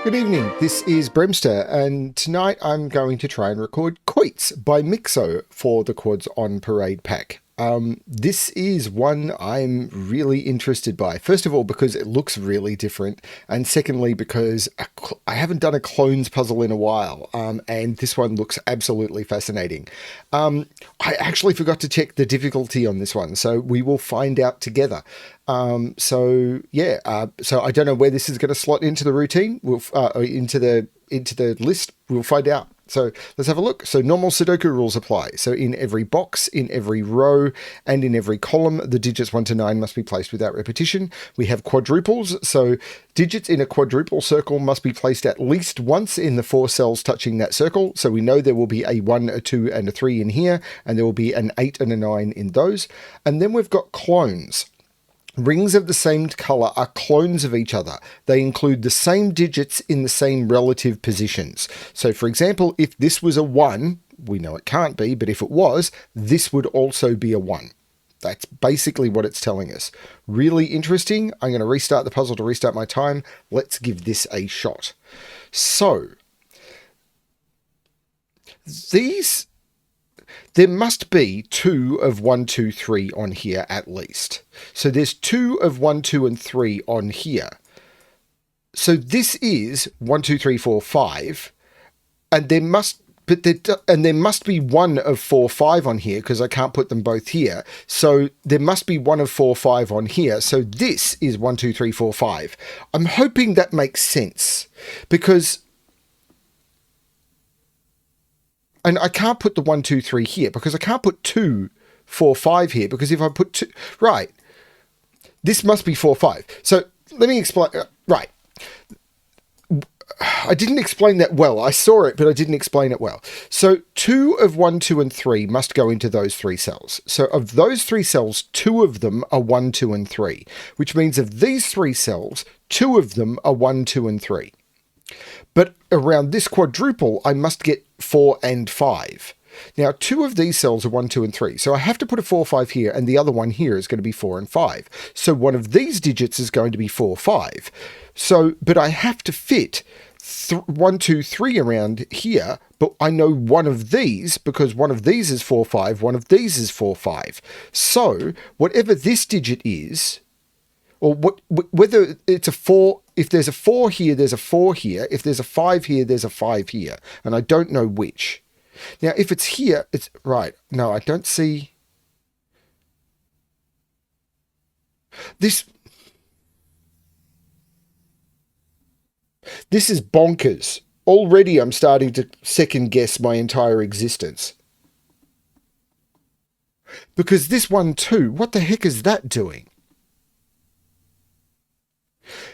Good evening, this is BremSter, and tonight I'm going to try and record Quoits by Myxo for the Quads on Parade pack. This is one I'm really interested by. First of all, because it looks really different, and secondly, because I haven't done a clones puzzle in a while, and this one looks absolutely fascinating. I actually forgot to check the difficulty on this one, so we will find out together. So I don't know where this is going to slot into the routine. Into the list. We'll find out. So let's have a look. So normal Sudoku rules apply. So in every box, in every row, and in every column, the digits 1 to 9 must be placed without repetition. We have quadruples. So digits in a quadruple circle must be placed at least once in the 4 cells touching that circle. So we know there will be a 1, a 2, and a 3 in here, and there will be an 8 and a 9 in those. And then we've got clones. Rings of the same color are clones of each other. They include the same digits in the same relative positions. So for example, if this was a 1, we know it can't be, but if it was, this would also be a 1. That's basically what it's telling us. Really interesting. I'm going to restart the puzzle to restart my time. Let's give this a shot. So, there must be 2 of 1, 2, 3 on here at least. So there's 2 of 1, 2, and 3 on here. So this is 1, 2, 3, 4, 5. And there must be 1 of 4, 5 on here because I can't put them both here. So there must be 1 of 4, 5 on here. So this is 1, 2, 3, 4, 5. I'm hoping that makes sense because... And I can't put the 1, 2, 3 here because I can't put 2, 4, 5 here because if I put 2, right, this must be 4, 5. So let me explain. Right. I didn't explain that well. I saw it, but I didn't explain it well. So 2 of 1, 2, and 3 must go into those 3 cells. So of those 3 cells, 2 of them are 1, 2, and 3, which means of these 3 cells, 2 of them are 1, 2, and 3. But around this quadruple, I must get 4 and 5. Now, 2 of these cells are 1, 2, and 3. So I have to put a 4, 5 here, and the other one here is going to be 4 and 5. So one of these digits is going to be 4, 5. So, but I have to fit 1, 2, 3 around here, but I know one of these, because one of these is 4, 5, one of these is 4, 5. So, whatever this digit is, or whether it's a 4, if there's a 4 here, there's a 4 here. If there's a 5 here, there's a 5 here. And I don't know which. Now, if it's here, it's right. No, I don't see this. This is bonkers. Already I'm starting to second guess my entire existence. Because this 1, 2, what the heck is that doing?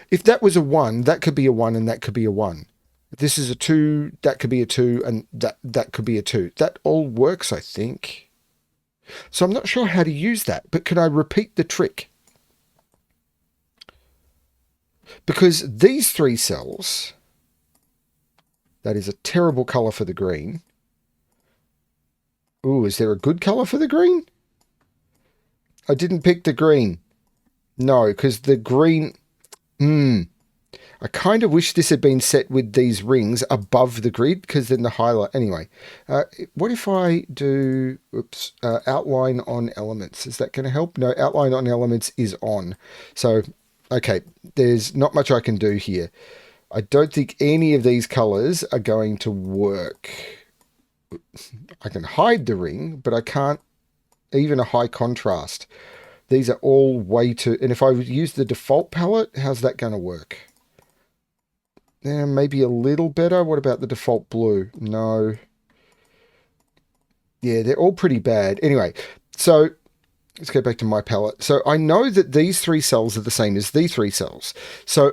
If that was a 1, that could be a 1 and that could be a 1. If this is a 2, that could be a 2 and that could be a 2. That all works, I think. So I'm not sure how to use that, but can I repeat the trick? Because these 3 cells, that is a terrible color for the green. Ooh, is there a good color for the green? I didn't pick the green. No, because the green... I kind of wish this had been set with these rings above the grid, because then the highlight... Anyway, what if I do outline on elements? Is that going to help? No, outline on elements is on. So, okay, there's not much I can do here. I don't think any of these colors are going to work. I can hide the ring, but I can't even a high contrast. These are all way too... And if I use the default palette, how's that going to work? Yeah, maybe a little better. What about the default blue? No. Yeah, they're all pretty bad. Anyway, so let's go back to my palette. So I know that these 3 cells are the same as these 3 cells. So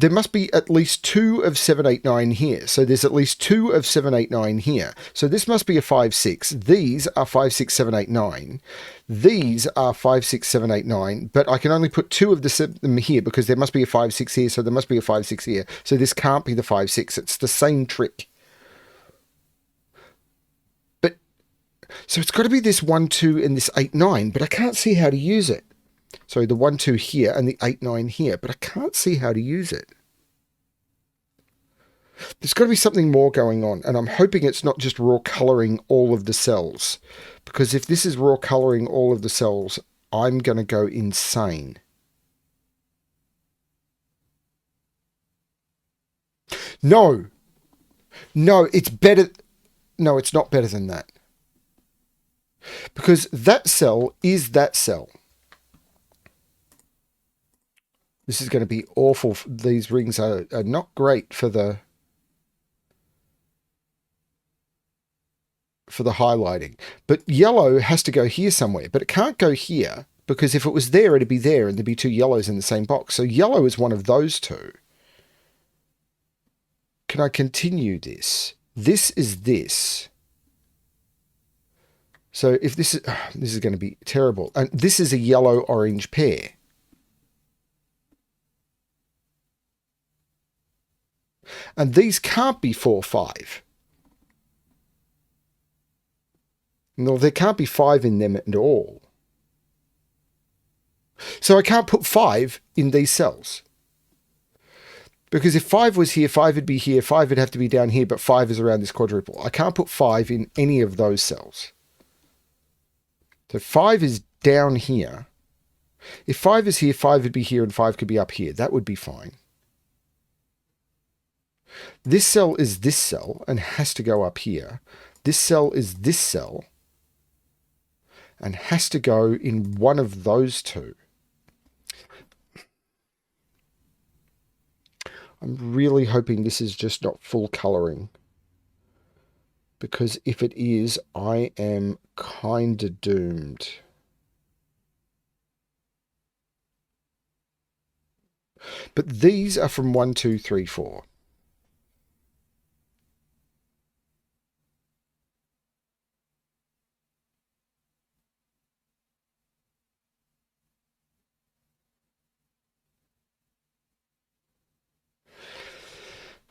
there must be at least 2 of 7, 8, 9 here. So there's at least 2 of 7, 8, 9 here. So this must be a 5, 6. These are 5, 6, 7, 8, 9. These are 5, 6, 7, 8, 9. But I can only put 2 of them here because there must be a 5, 6 here. So there must be a 5, 6 here. So this can't be the 5, 6. It's the same trick. But so it's got to be this 1, 2 and this 8, 9. But I can't see how to use it. So the 1, 2 here and the 8, 9 here, but I can't see how to use it. There's got to be something more going on, and I'm hoping it's not just raw colouring all of the cells, because if this is raw colouring all of the cells, I'm going to go insane. No, no, it's better. No, it's not better than that. Because that cell is that cell. This is going to be awful. These rings are not great for the highlighting. But yellow has to go here somewhere, but it can't go here because if it was there, it'd be there and there'd be two yellows in the same box. So yellow is one of those two. Can I continue this? This is this. So if this is going to be terrible. And this is a yellow-orange pair. And these can't be 4, 5. No, there can't be 5 in them at all. So I can't put 5 in these cells. Because if 5 was here, 5 would be here, 5 would have to be down here, but 5 is around this quadruple. I can't put 5 in any of those cells. So 5 is down here. If 5 is here, 5 would be here and 5 could be up here. That would be fine. This cell is this cell and has to go up here. This cell is this cell and has to go in one of those two. I'm really hoping this is just not full colouring. Because if it is, I am kind of doomed. But these are from 1, 2, 3, 4.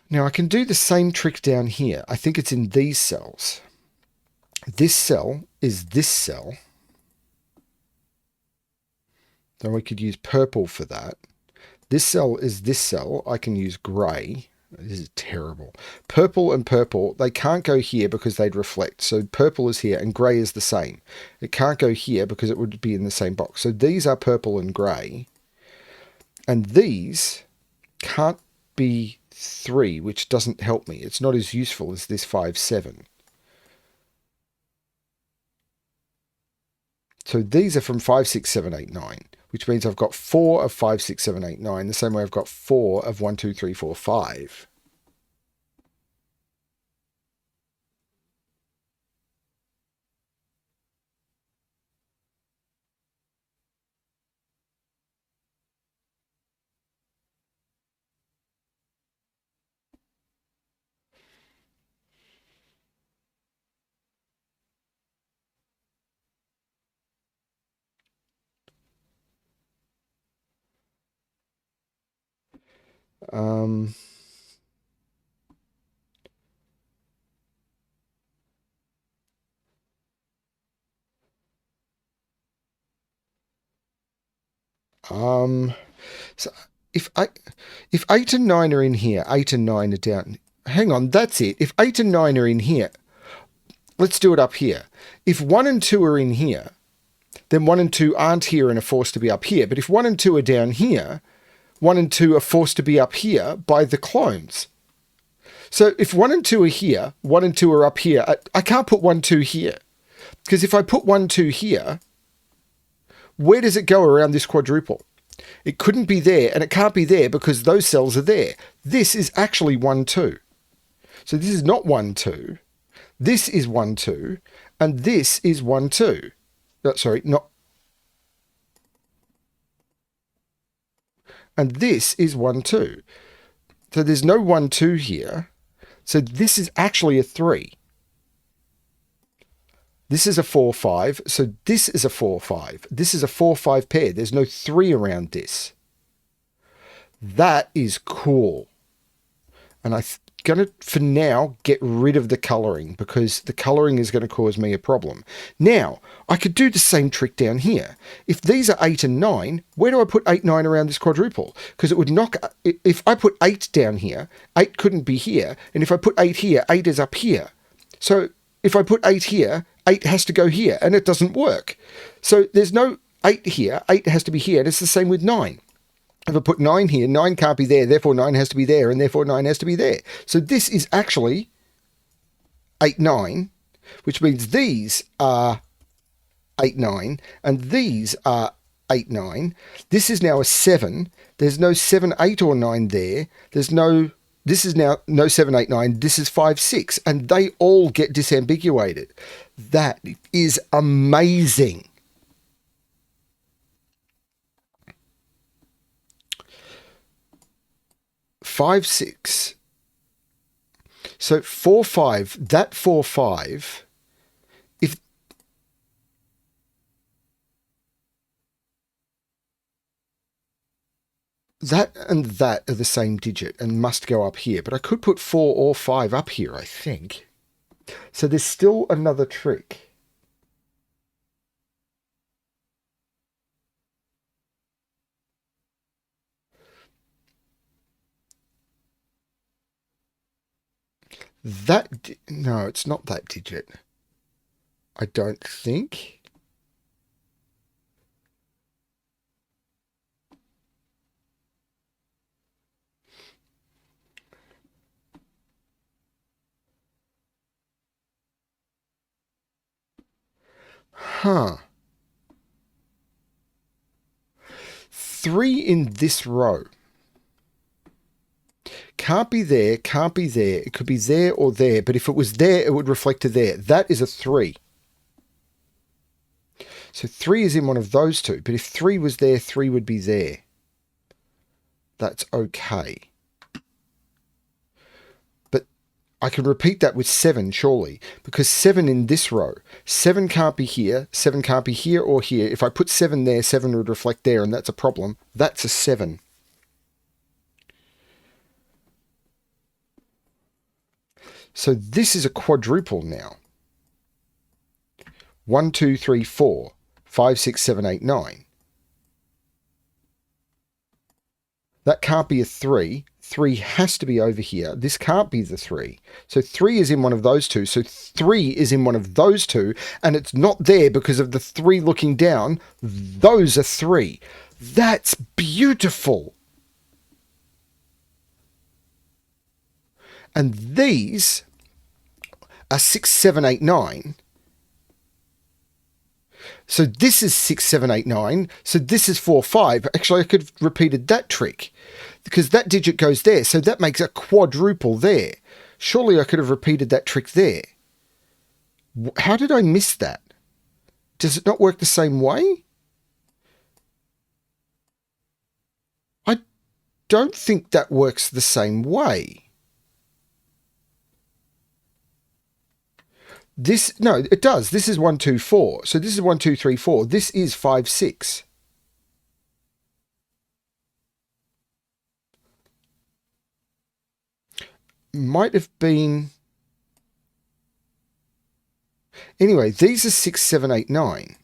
Now I can do the same trick down here. I think it's in these cells. This cell is this cell. So we could use purple for that. This cell is this cell. I can use grey. This is terrible. Purple and purple, they can't go here because they'd reflect. So purple is here and grey is the same. It can't go here because it would be in the same box. So these are purple and grey. And these can't be 3, which doesn't help me. It's not as useful as this 5, 7. So these are from 5, 6, 7, 8, 9, which means I've got 4 of 5, 6, 7, 8, 9, the same way I've got 4 of 1, 2, 3, 4, 5. So if 8 and 9 are in here, 8 and 9 are down. Hang on, that's it. If 8 and 9 are in here, let's do it up here. If 1 and 2 are in here, then 1 and 2 aren't here and are forced to be up here. But if 1 and 2 are down here, 1 and 2 are forced to be up here by the clones. So if 1 and 2 are here, 1 and 2 are up here. I can't put 1, 2 here. Because if I put 1, 2 here, where does it go around this quadruple? It couldn't be there, and it can't be there because those cells are there. This is actually 1, 2. So this is not 1, 2. This is 1, 2. And this is 1, 2. Sorry, not. And this is 1, 2. So there's no 1, 2 here. So this is actually a 3. This is a 4, 5. So this is a 4, 5. This is a 4, 5 pair. There's no 3 around this. That is cool. And going to, for now, get rid of the colouring because the colouring is going to cause me a problem. Now, I could do the same trick down here. If these are 8 and 9, where do I put 8, 9 around this quadruple? Because it would knock, if I put 8 down here, 8 couldn't be here. And if I put 8 here, 8 is up here. So if I put 8 here, 8 has to go here, and it doesn't work. So there's no 8 here, 8 has to be here, and it's the same with 9. If I put 9 here, 9 can't be there, therefore 9 has to be there, and therefore 9 has to be there. So this is actually 8, 9, which means these are 8, 9, and these are 8, 9. This is now a 7. There's no 7, 8, or 9 there. This is now no 7, 8, 9. This is 5, 6, and they all get disambiguated. That is amazing. Five, 6. So 4, 5, that 4, 5, if that and that are the same digit and must go up here, but I could put 4 or 5 up here, I think. So there's still another trick. No, it's not that digit. I don't think. Huh. 3 in this row. Can't be there, can't be there. It could be there or there, but if it was there, it would reflect to there. That is a 3. So 3 is in one of those two, but if 3 was there, 3 would be there. That's okay. But I can repeat that with 7, surely, because 7 in this row. 7 can't be here, 7 can't be here or here. If I put 7 there, 7 would reflect there, and that's a problem. That's a 7. So this is a quadruple now. 1, 2, 3, 4, 5, 6, 7, 8, 9. That can't be a 3. 3 has to be over here. This can't be the 3. So 3 is in one of those two. So 3 is in one of those two, and it's not there because of the 3 looking down. Those are 3. That's beautiful. And these are 6, 7, 8, 9. So this is 6, 7, 8, 9. So this is 4, 5. Actually, I could have repeated that trick because that digit goes there. So that makes a quadruple there. Surely I could have repeated that trick there. How did I miss that? Does it not work the same way? I don't think that works the same way. No, it does. This is 1, 2, 4. So this is 1, 2, 3, 4. This is 5, 6. Might have been... Anyway, these are 6, 7, 8, 9.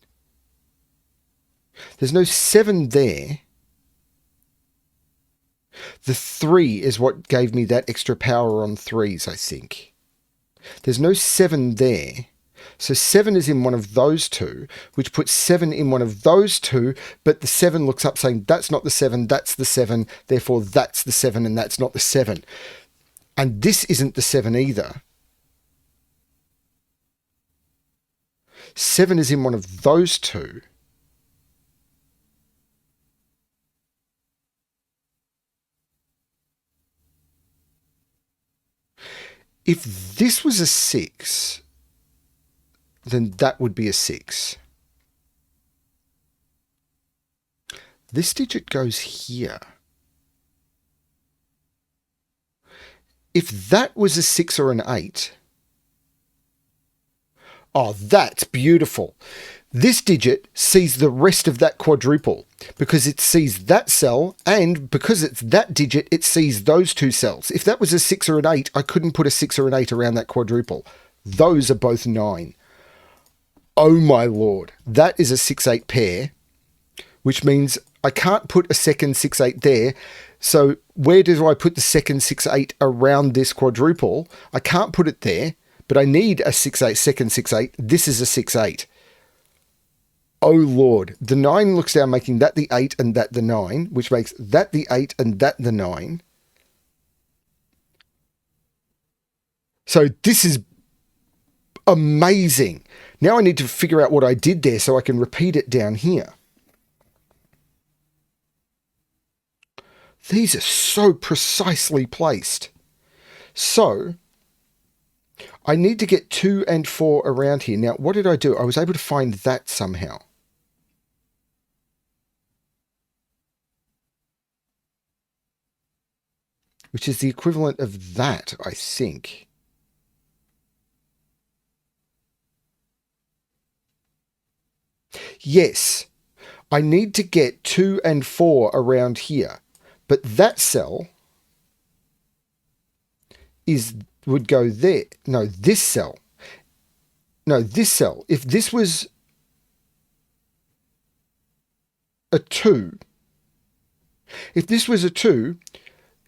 There's no 7 there. The 3 is what gave me that extra power on 3s, I think. There's no 7 there. So 7 is in one of those two, which puts 7 in one of those two, but the 7 looks up saying, that's not the 7, that's the 7, therefore that's the 7, and that's not the 7. And this isn't the 7 either. 7 is in one of those two. If this was a 6, then that would be a 6. This digit goes here. If that was a 6 or an 8, Oh, that's beautiful. This digit sees the rest of that quadruple because it sees that cell, and because it's that digit, it sees those two cells. If that was a 6 or an 8, I couldn't put a 6 or an 8 around that quadruple. Those are both 9. Oh my lord. That is a 6-8 pair, which means I can't put a second 6-8 there. So where do I put the second 6-8 around this quadruple? I can't put it there, but I need a 6-8, second 6-8. This is a 6-8. Oh lord. The 9 looks down, making that the 8 and that the 9, which makes that the 8 and that the 9. So this is amazing. Now I need to figure out what I did there so I can repeat it down here. These are so precisely placed. So I need to get 2 and 4 around here. Now, what did I do? I was able to find that somehow. Which is the equivalent of that, I think. Yes, I need to get 2 and 4 around here. But that cell would go there. No, this cell. No, this cell. If this was a 2, if this was a 2,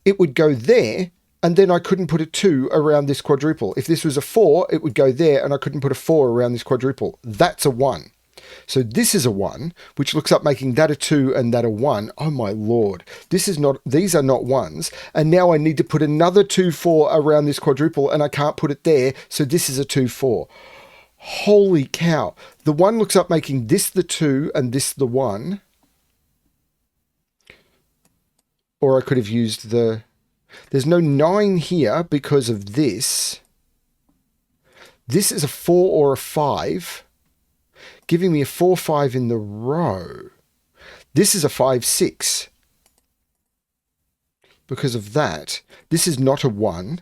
it would go there, and then I couldn't put a 2 around this quadruple. If this was a 4, it would go there, and I couldn't put a 4 around this quadruple. That's a 1. So this is a 1, which looks up making that a 2 and that a 1. Oh my lord. These are not 1s. And now I need to put another 2, 4 around this quadruple, and I can't put it there. So this is a 2, 4. Holy cow. The 1 looks up making this the 2 and this the 1. Or I could have used the... There's no 9 here because of this. This is a 4 or a 5, giving me a 4, 5 in the row. This is a 5, 6. Because of that. This is not a 1.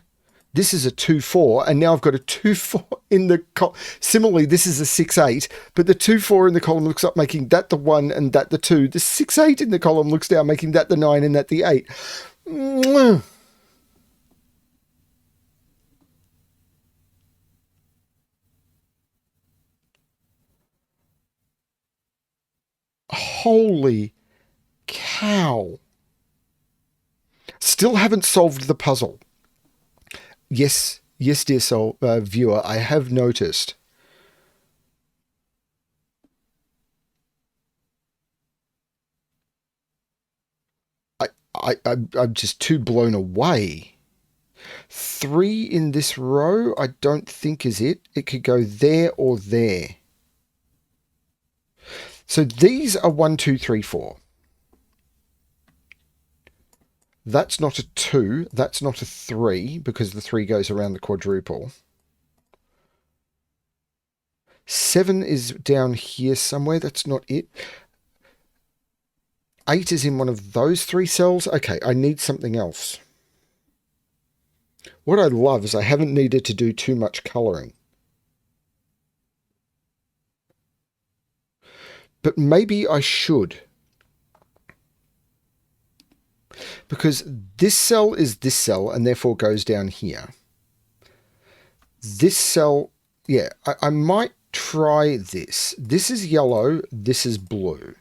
This is a 2, 4. And now I've got a 2, 4 in the column. Similarly, this is a 6, 8. But the 2, 4 in the column looks up, making that the 1 and that the 2. The 6, 8 in the column looks down, making that the 9 and that the 8. Mwah. Holy cow. Still haven't solved the puzzle. Yes, dear soul, viewer, I have noticed. I'm just too blown away. 3 in this row, I don't think is it. It could go there or there. So these are 1, 2, 3, 4. That's not a 2. That's not a 3 because the 3 goes around the quadruple. 7 is down here somewhere. That's not it. 8 is in one of those 3 cells. Okay, I need something else. What I love is I haven't needed to do too much colouring. But maybe I should. Because this cell is this cell and therefore goes down here. This cell, yeah, I might try this. This is yellow, this is blue.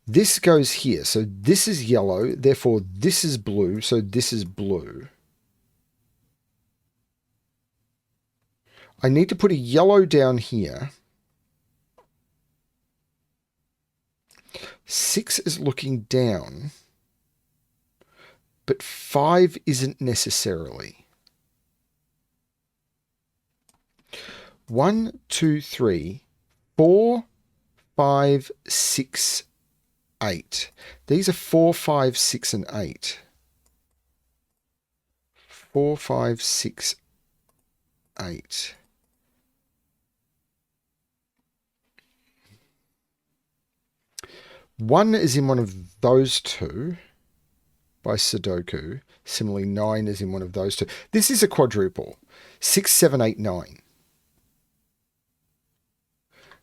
This goes here, so this is yellow, therefore this is blue, so this is blue. I need to put a yellow down here. 6 is looking down, but 5 isn't necessarily. 1, 2, 3, 4, 5, 6, 8. These are 4, 5, 6, and 8. 4, 5, 6, 8. One is in one of those two by Sudoku. Similarly, 9 is in one of those two. This is a quadruple. 6, 7, 8, 9.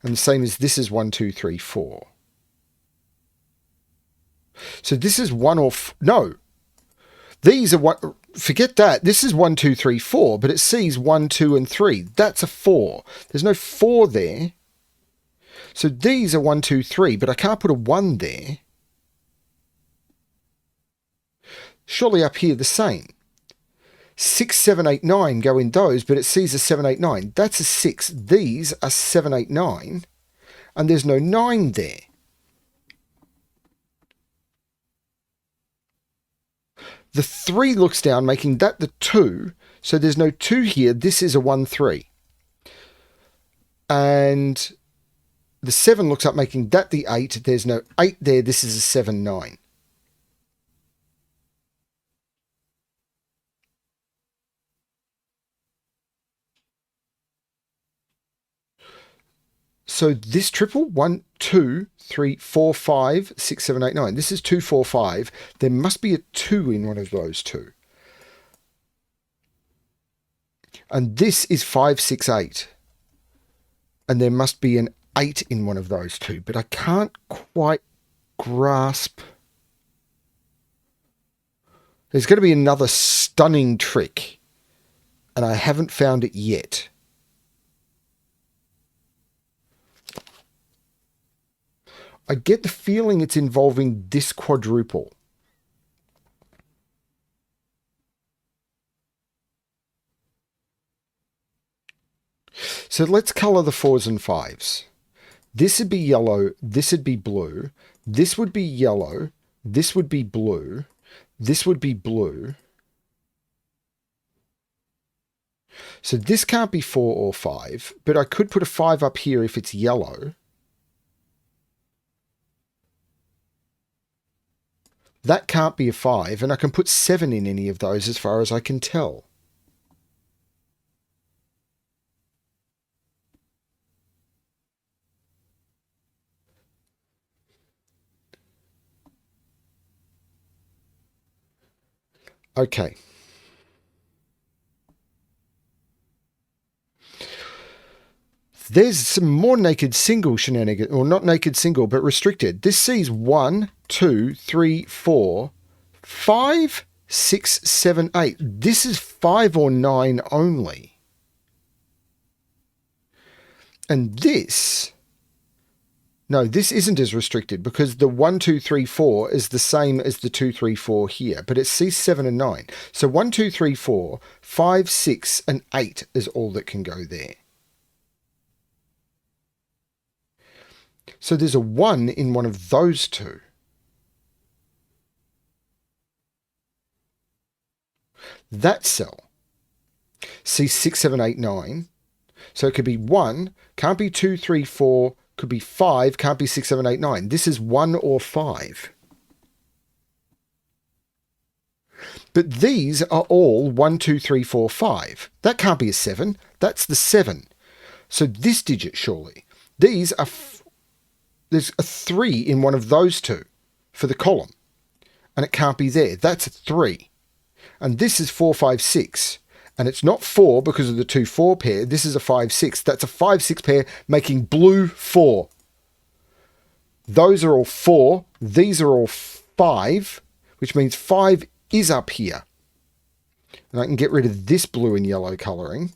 And the same as this is 1, 2, 3, 4. So this is 1 or... no. These are one... forget that. This is 1, 2, 3, 4, but it sees 1, 2, and 3. That's a 4. There's no 4 there. So these are 1, 2, 3, but I can't put a 1 there. Surely up here the same. 6, 7, 8, 9 go in those, but it sees a 7, 8, 9. That's a 6. These are 7, 8, 9, and there's no 9 there. The 3 looks down, making that the 2. So there's no 2 here. This is a 1, 3. And the 7 looks up, making that the 8. There's no 8 there. This is a 7, 9. So this triple, 1, 2, 3, 4, 5, 6, 7, 8, 9. This is 2, 4, 5. There must be a 2 in one of those two. And this is 5, 6, 8. And there must be an 8 in one of those two. But I can't quite grasp. There's going to be another stunning trick. And I haven't found it yet. I get the feeling it's involving this quadruple. So let's colour the 4s and 5s. This would be yellow, this would be blue, this would be yellow, this would be blue, this would be blue. So this can't be 4 or 5, but I could put a 5 up here if it's yellow. That can't be a 5, and I can put 7 in any of those as far as I can tell. Okay. There's some more naked single shenanigans, or not naked single, but restricted. This sees 1, 2, 3, 4, 5, 6, 7, 8. This is 5 or 9 only. And this, no, this isn't as restricted because the 1, 2, 3, 4 is the same as the 2, 3, 4 here, but it sees 7 and 9. So 1, 2, 3, 4, 5, 6, and 8 is all that can go there. So there's a 1 in one of those two. That cell sees 6, 7, 8, 9. So it could be 1, can't be 2, 3, 4, could be 5, can't be 6, 7, 8, 9. This is 1 or 5. But these are all 1, 2, 3, 4, 5. That can't be a 7. That's the 7. So this digit, surely. These are... there's a 3 in one of those two for the column. And it can't be there. That's a 3. And this is 4, 5, 6. And it's not 4 because of the 2, 4 pair. This is a 5, 6. That's a 5, 6 pair making blue 4. Those are all 4. These are all 5, which means 5 is up here. And I can get rid of this blue and yellow colouring.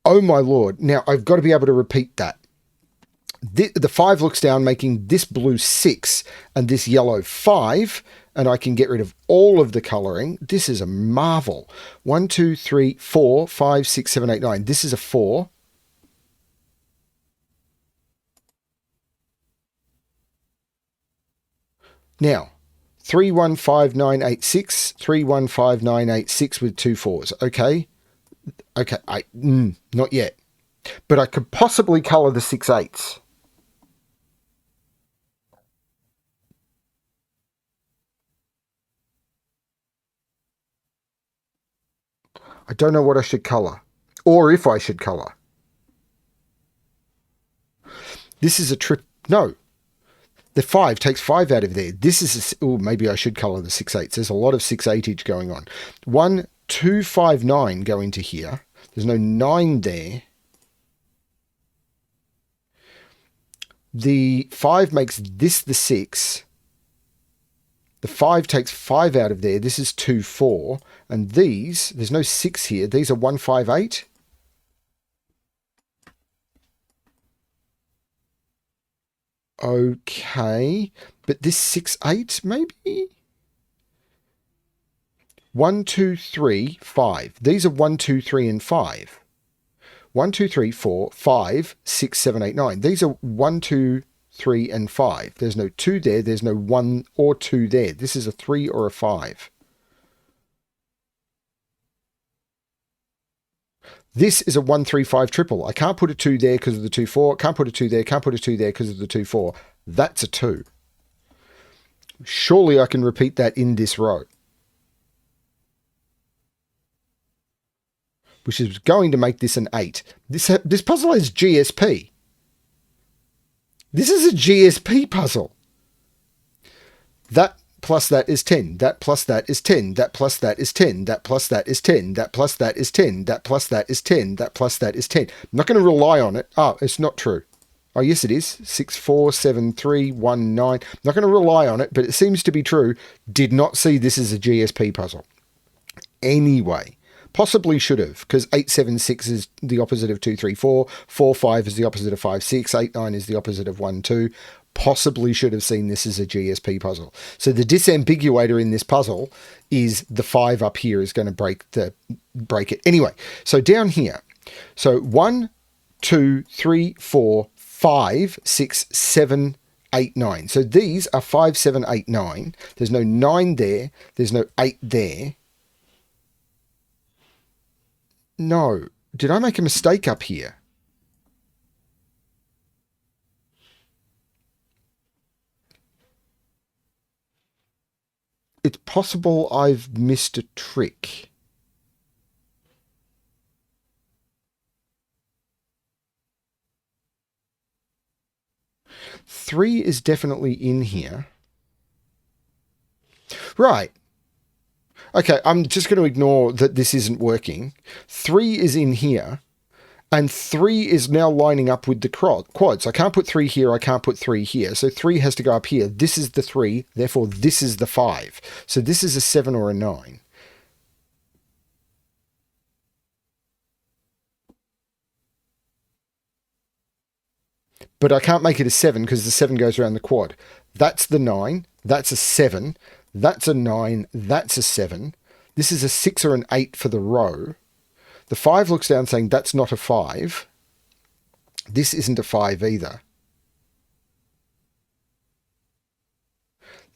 Oh my lord. Now I've got to be able to repeat that. The 5 looks down, making this blue 6 and this yellow 5, and I can get rid of all of the colouring. This is a marvel. 1, 2, 3, 4, 5, 6, 7, 8, 9. This is a 4. Now, 3, 1, 5, 9, 8, 6. 3, 1, 5, 9, 8, 6 with 2 4s. Okay. Okay. Not yet. But I could possibly colour the 6 8s. I don't know what I should colour, or if I should colour. This is a trip. No, the 5 takes 5 out of there. This is oh, maybe I should colour the 6 8s. There's a lot of 6 8-age going on. 1, 2, 5, 9 go into here. There's no 9 there. The 5 makes this the 6. The 5 takes 5 out of there. This is 2, 4. And these, there's no 6 here. These are 1, 5, 8. Okay. But this 6, 8, maybe? 1, 2, 3, 5. These are 1, 2, 3, and 5. 1, 2, 3, 4, 5, 6, 7, 8, 9. These are 1, 2, 3, and 5. There's no 2 there. There's no 1 or 2 there. This is a 3 or a 5. This is a 1, 3, 5 triple. I can't put a 2 there because of the 2, 4. Can't put a 2 there. Can't put a 2 there because of the 2, 4. That's a 2. Surely I can repeat that in this row, which is going to make this an 8. This puzzle has GSP. This is a GSP puzzle. That plus that is 10. That plus that is 10. That plus that is 10. That plus that is 10. That plus that is 10. That plus that is 10. That plus that is 10. I'm not going to rely on it. Oh, it's not true. Oh, yes, it is. 6, 4, 7, 3, 1, 9. I'm not going to rely on it, but it seems to be true. Did not see this as a GSP puzzle. Anyway, possibly should have, because 8, 7, 6 is the opposite of 2, 3, 4. 4, 5 is the opposite of 5, 6. 8, 9 is the opposite of 1, 2. Possibly should have seen this as a GSP puzzle. So the disambiguator in this puzzle is the 5 up here is going to break it. Anyway, so down here. So 1, 2, 3, 4, 5, 6, 7, 8, 9. So these are 5, 7, 8, 9. There's no 9 there. There's no 8 there. No. Did I make a mistake up here? It's possible I've missed a trick. Three is definitely in here. Right. Okay, I'm just going to ignore that this isn't working. 3 is in here, and 3 is now lining up with the quads. I can't put 3 here, I can't put 3 here, so 3 has to go up here. This is the 3, therefore this is the 5. So this is a 7 or a 9. But I can't make it a 7 because the 7 goes around the quad. That's the 9, that's a 7, that's a 9, that's a 7. This is a 6 or an 8 for the row. The 5 looks down saying that's not a 5. This isn't a 5 either.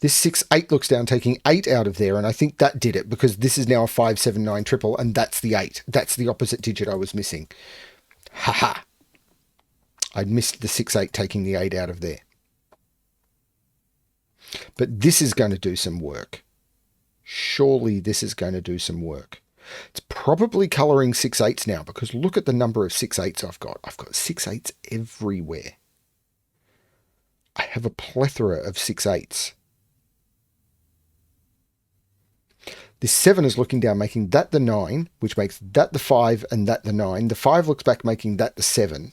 This 6, 8 looks down taking 8 out of there, and I think that did it because this is now a 5, 7, 9 triple, and that's the 8. That's the opposite digit I was missing. Haha. I'd missed the 6, 8 taking the 8 out of there. But this is going to do some work. Surely this is going to do some work. It's probably colouring 6, 8s now because look at the number of 6, 8s I've got. I've got 6, 8s everywhere. I have a plethora of 6, 8s. This 7 is looking down, making that the 9, which makes that the 5 and that the 9. The 5 looks back, making that the 7.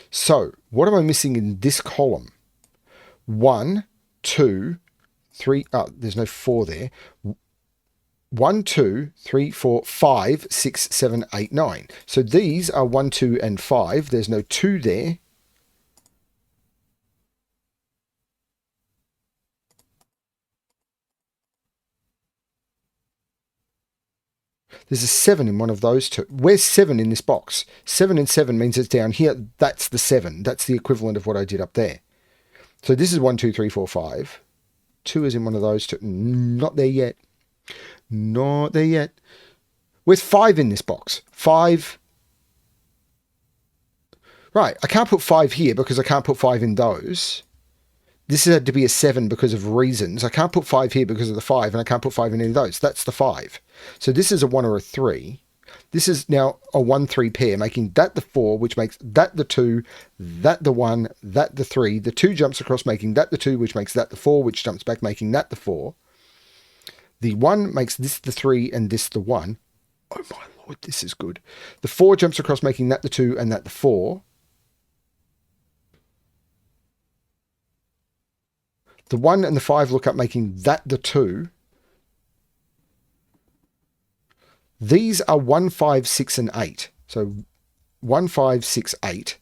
So, what am I missing in this column? 1, 2, 3, there's no 4 there. 1, 2, 3, 4, 5, 6, 7, 8, 9. So these are 1, 2, and 5. There's no 2 there. There's a 7 in one of those two. Where's 7 in this box? 7 and 7 means it's down here. That's the 7. That's the equivalent of what I did up there. So this is 1, 2, 3, 4, 5. 2 is in one of those two. Not there yet. Not there yet. Where's 5 in this box? 5. Right, I can't put 5 here because I can't put 5 in those. This had to be a 7 because of reasons. I can't put 5 here because of the 5, and I can't put 5 in any of those. That's the 5. So this is a 1 or a 3. This is now a 1-3 pair, making that the 4, which makes that the 2, that the 1, that the 3. The 2 jumps across, making that the 2, which makes that the 4, which jumps back, making that the 4. The 1 makes this the 3 and this the 1. Oh my lord, this is good. The 4 jumps across, making that the 2 and that the 4. The 1 and the 5 look up, making that the 2. These are 1, 5, 6, and 8. So 1, 5, 6, 8.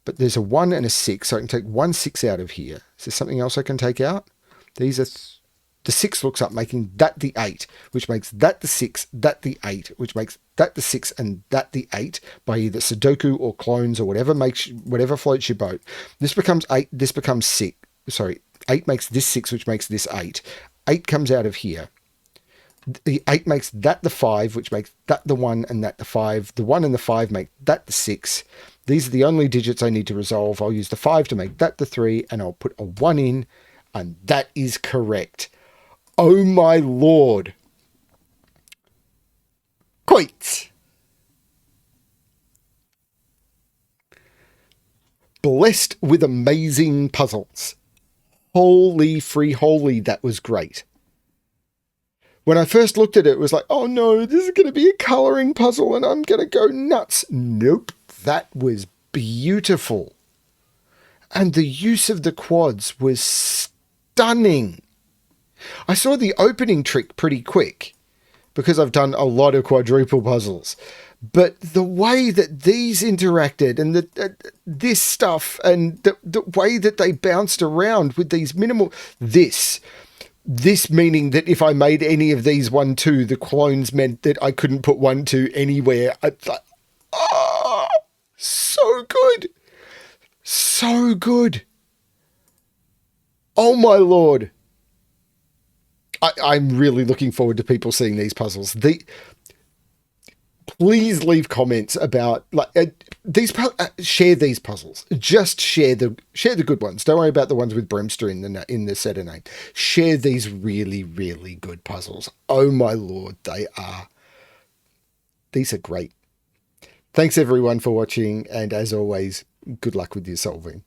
But there's a 1 and a 6, so I can take 1, 6 out of here. Is there something else I can take out? These are... the 6 looks up, making that the 8, which makes that the 6, that the 8, which makes that the 6, and that the 8 by either Sudoku or clones or whatever floats your boat. This becomes 8, this becomes 6. Sorry, 8 makes this 6, which makes this 8. 8 comes out of here. The 8 makes that the 5, which makes that the 1 and that the 5. The 1 and the 5 make that the 6. These are the only digits I need to resolve. I'll use the 5 to make that the 3, and I'll put a 1 in, and that is correct. Oh my lord. Quoits. Blessed with amazing puzzles. Holy free holy, that was great. When I first looked at it, it was like, oh no, this is going to be a colouring puzzle and I'm going to go nuts. Nope, that was beautiful. And the use of the quads was stunning. I saw the opening trick pretty quick because I've done a lot of quadruple puzzles. But the way that these interacted and this stuff and the way that they bounced around with these minimal... This meaning that if I made any of these 1, 2, the clones meant that I couldn't put 1, 2 anywhere. Oh, so good. So good. Oh my lord. I'm really looking forward to people seeing these puzzles. Please leave comments about share these puzzles. Just share the good ones. Don't worry about the ones with BremSter in the setter name. Share these really, really good puzzles. Oh my lord, these are great. Thanks everyone for watching, and as always, good luck with your solving.